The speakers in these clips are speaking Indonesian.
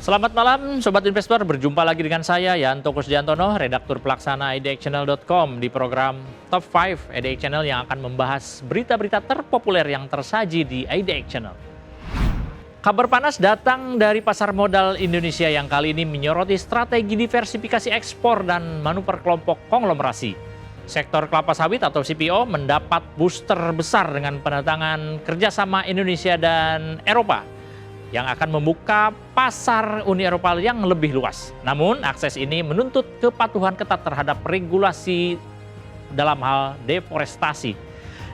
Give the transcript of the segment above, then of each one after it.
Selamat malam Sobat Investor, berjumpa lagi dengan saya Yanto Kusdiantono, redaktur pelaksana idxchannel.com di program Top 5 IDX Channel yang akan membahas berita-berita terpopuler yang tersaji di IDX Channel. Kabar panas datang dari pasar modal Indonesia yang kali ini menyoroti strategi diversifikasi ekspor dan manuver kelompok konglomerasi. Sektor kelapa sawit atau CPO mendapat booster besar dengan penandatangan kerjasama Indonesia dan Eropa yang akan membuka pasar Uni Eropa yang lebih luas. Namun, akses ini menuntut kepatuhan ketat terhadap regulasi dalam hal deforestasi.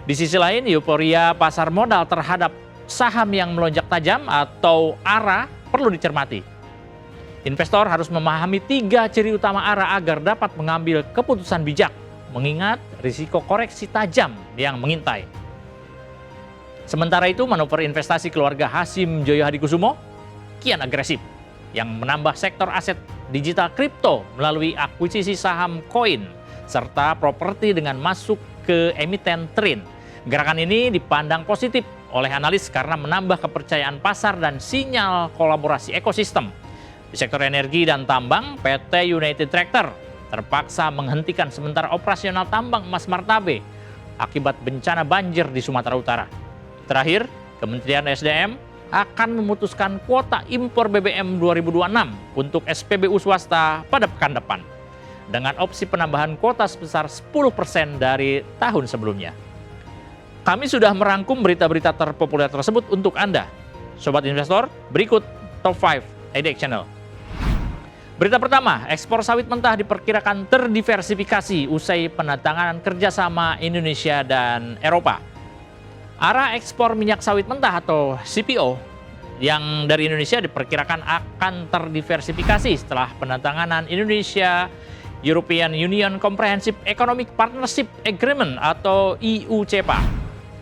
Di sisi lain, euforia pasar modal terhadap saham yang melonjak tajam atau ARA perlu dicermati. Investor harus memahami 3 ciri utama ARA agar dapat mengambil keputusan bijak, mengingat risiko koreksi tajam yang mengintai. Sementara itu, manuver investasi keluarga Hasim Joyo Hadikusumo kian agresif, yang menambah sektor aset digital kripto melalui akuisisi saham koin serta properti dengan masuk ke emiten TRIN. Gerakan ini dipandang positif oleh analis karena menambah kepercayaan pasar dan sinyal kolaborasi ekosistem. Di sektor energi dan tambang, PT United Tractor terpaksa menghentikan sementara operasional tambang emas Martabe akibat bencana banjir di Sumatera Utara. Terakhir, Kementerian SDM akan memutuskan kuota impor BBM 2026 untuk SPBU swasta pada pekan depan, dengan opsi penambahan kuota sebesar 10% dari tahun sebelumnya. Kami sudah merangkum berita-berita terpopuler tersebut untuk Anda. Sobat Investor, berikut Top 5 IDX Channel. Berita pertama, ekspor sawit mentah diperkirakan terdiversifikasi usai penandatanganan kerjasama Indonesia dan Eropa. ARA ekspor minyak sawit mentah atau CPO yang dari Indonesia diperkirakan akan terdiversifikasi setelah penandatanganan Indonesia European Union Comprehensive Economic Partnership Agreement atau IUCEPA.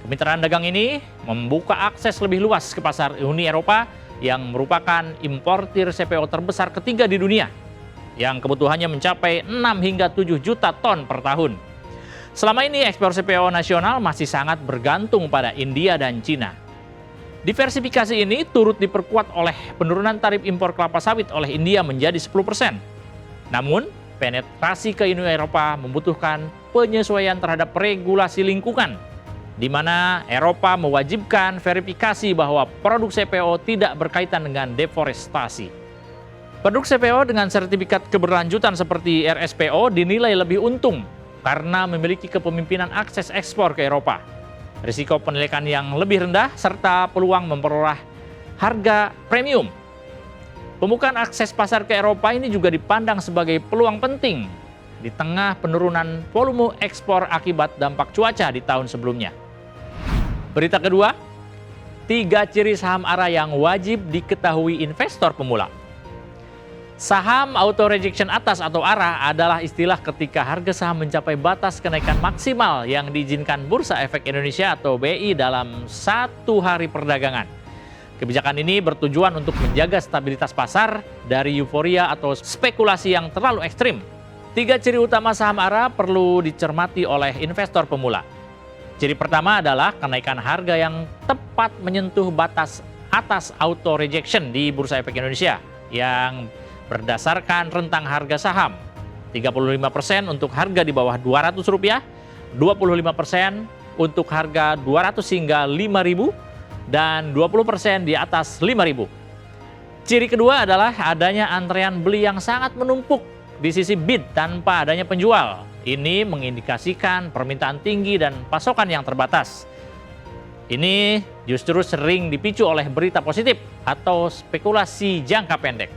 Kemitraan dagang ini membuka akses lebih luas ke pasar Uni Eropa yang merupakan importir CPO terbesar ketiga di dunia, yang kebutuhannya mencapai 6 hingga 7 juta ton per tahun. Selama ini ekspor CPO nasional masih sangat bergantung pada India dan Cina. Diversifikasi ini turut diperkuat oleh penurunan tarif impor kelapa sawit oleh India menjadi 10%. Namun, penetrasi ke Uni Eropa membutuhkan penyesuaian terhadap regulasi lingkungan, di mana Eropa mewajibkan verifikasi bahwa produk CPO tidak berkaitan dengan deforestasi. Produk CPO dengan sertifikat keberlanjutan seperti RSPO dinilai lebih untung karena memiliki kepemimpinan akses ekspor ke Eropa, risiko penilaian yang lebih rendah, serta peluang memperoleh harga premium. Pembukaan akses pasar ke Eropa ini juga dipandang sebagai peluang penting di tengah penurunan volume ekspor akibat dampak cuaca di tahun sebelumnya. Berita kedua, 3 ciri saham ARA yang wajib diketahui investor pemula. Saham auto rejection atas atau ARA adalah istilah ketika harga saham mencapai batas kenaikan maksimal yang diizinkan Bursa Efek Indonesia atau BI dalam 1 hari perdagangan. Kebijakan ini bertujuan untuk menjaga stabilitas pasar dari euforia atau spekulasi yang terlalu ekstrim. 3 ciri utama saham ARA perlu dicermati oleh investor pemula. Ciri pertama adalah kenaikan harga yang tepat menyentuh batas atas auto rejection di Bursa Efek Indonesia yang berdasarkan rentang harga saham, 35% untuk harga di bawah Rp200, 25% untuk harga 200 hingga 5.000, dan 20% di atas 5.000. Ciri kedua adalah adanya antrean beli yang sangat menumpuk di sisi bid tanpa adanya penjual. Ini mengindikasikan permintaan tinggi dan pasokan yang terbatas. Ini justru sering dipicu oleh berita positif atau spekulasi jangka pendek.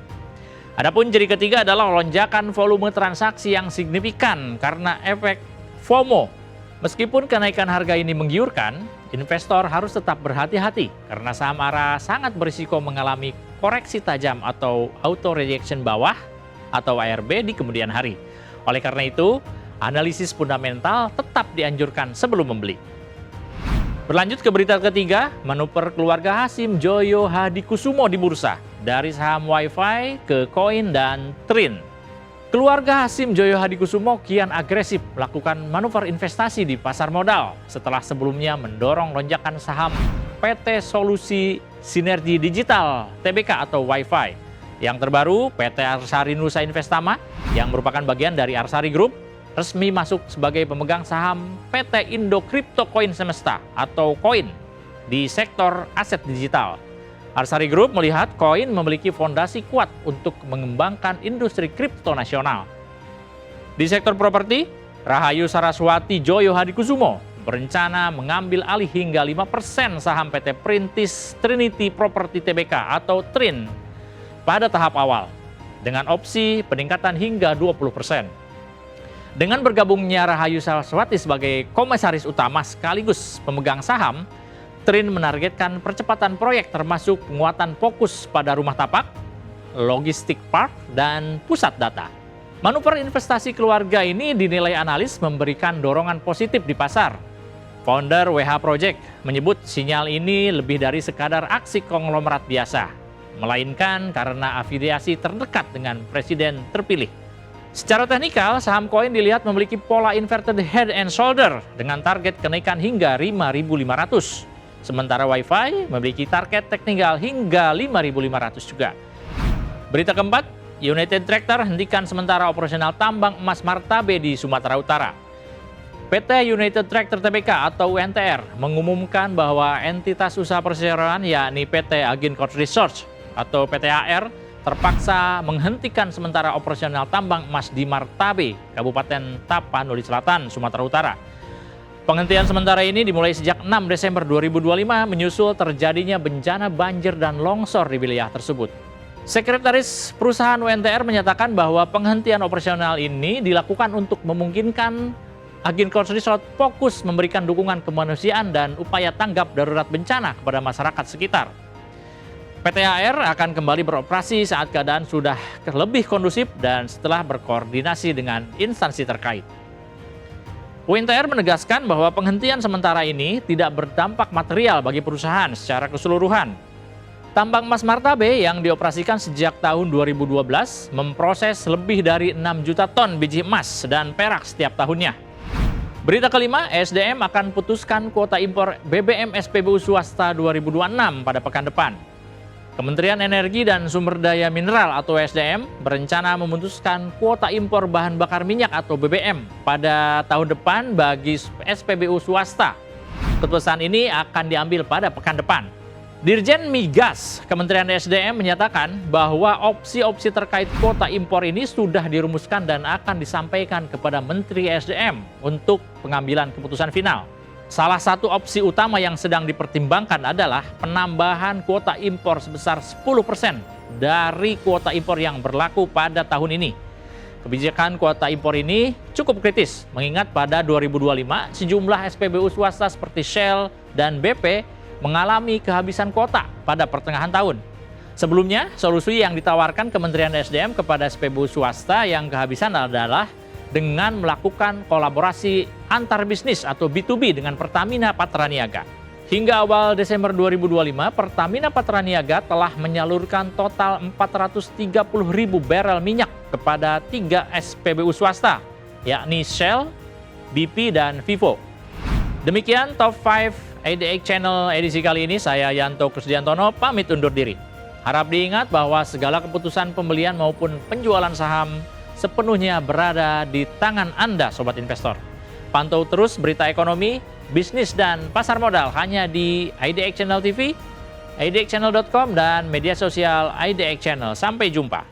Adapun ciri ketiga adalah lonjakan volume transaksi yang signifikan karena efek FOMO. Meskipun kenaikan harga ini menggiurkan, investor harus tetap berhati-hati karena saham ARA sangat berisiko mengalami koreksi tajam atau auto rejection bawah atau ARB di kemudian hari. Oleh karena itu, analisis fundamental tetap dianjurkan sebelum membeli. Berlanjut ke berita ketiga, manuver keluarga Hasim Joyo Hadikusumo di bursa, dari saham WiFi ke koin dan TRIN. Keluarga Hasim Joyo Hadikusumo kian agresif melakukan manuver investasi di pasar modal setelah sebelumnya mendorong lonjakan saham PT Solusi Sinergi Digital (TBK) atau WiFi Yang terbaru, PT Arsari Nusa Investama yang merupakan bagian dari Arsari Group resmi masuk sebagai pemegang saham PT Indo Crypto Coin Semesta atau Koin di sektor aset digital. Arsari Group melihat Koin memiliki fondasi kuat untuk mengembangkan industri kripto nasional. Di sektor properti, Rahayu Saraswati Joyo Hadikusumo berencana mengambil alih hingga 5% saham PT Perintis Trinity Property Tbk atau TRIN pada tahap awal, dengan opsi peningkatan hingga 20%. Dengan bergabungnya Rahayu Saraswati sebagai komisaris utama sekaligus pemegang saham, TRIN menargetkan percepatan proyek termasuk penguatan fokus pada rumah tapak, logistik park, dan pusat data. Manuver investasi keluarga ini dinilai analis memberikan dorongan positif di pasar. Founder WH Project menyebut sinyal ini lebih dari sekadar aksi konglomerat biasa, melainkan karena afiliasi terdekat dengan presiden terpilih. Secara teknikal, saham Koin dilihat memiliki pola inverted head and shoulder dengan target kenaikan hingga 5.500. Sementara Wi-Fi memiliki target teknikal hingga 5.500 juga. Berita keempat, United Tractor hentikan sementara operasional tambang emas Martabe di Sumatera Utara. PT United Tractor Tbk atau UNTR mengumumkan bahwa entitas usaha perseroan yakni PT Agincourt Research atau PTAR terpaksa menghentikan sementara operasional tambang emas di Martabe, Kabupaten Tapanuli Selatan, Sumatera Utara. Penghentian sementara ini dimulai sejak 6 Desember 2025 menyusul terjadinya bencana banjir dan longsor di wilayah tersebut. Sekretaris perusahaan UNTR menyatakan bahwa penghentian operasional ini dilakukan untuk memungkinkan Agincourt Research fokus memberikan dukungan kemanusiaan dan upaya tanggap darurat bencana kepada masyarakat sekitar. PTAR akan kembali beroperasi saat keadaan sudah lebih kondusif dan setelah berkoordinasi dengan instansi terkait. UNTR menegaskan bahwa penghentian sementara ini tidak berdampak material bagi perusahaan secara keseluruhan. Tambang emas Martabe yang dioperasikan sejak tahun 2012 memproses lebih dari 6 juta ton biji emas dan perak setiap tahunnya. Berita kelima, ESDM akan putuskan kuota impor BBM SPBU swasta 2026 pada pekan depan. Kementerian Energi dan Sumber Daya Mineral atau ESDM berencana memutuskan kuota impor bahan bakar minyak atau BBM pada tahun depan bagi SPBU swasta. Keputusan ini akan diambil pada pekan depan. Dirjen Migas Kementerian ESDM menyatakan bahwa opsi-opsi terkait kuota impor ini sudah dirumuskan dan akan disampaikan kepada Menteri ESDM untuk pengambilan keputusan final. Salah satu opsi utama yang sedang dipertimbangkan adalah penambahan kuota impor sebesar 10% dari kuota impor yang berlaku pada tahun ini. Kebijakan kuota impor ini cukup kritis, mengingat pada 2025 sejumlah SPBU swasta seperti Shell dan BP mengalami kehabisan kuota pada pertengahan tahun. Sebelumnya, solusi yang ditawarkan Kementerian SDM kepada SPBU swasta yang kehabisan adalah dengan melakukan kolaborasi antar bisnis atau B2B dengan Pertamina Patraniaga. Hingga awal Desember 2025, Pertamina Patraniaga telah menyalurkan total 430.000 barel minyak kepada 3 SPBU swasta, yakni Shell, BP, dan Vivo. Demikian Top 5 IDX Channel edisi kali ini. Saya Yanto Kusdiantono pamit undur diri. Harap diingat bahwa segala keputusan pembelian maupun penjualan saham sepenuhnya berada di tangan Anda, Sobat Investor. Pantau terus berita ekonomi, bisnis, dan pasar modal hanya di IDX Channel TV, idxchannel.com, dan media sosial IDX Channel. Sampai jumpa.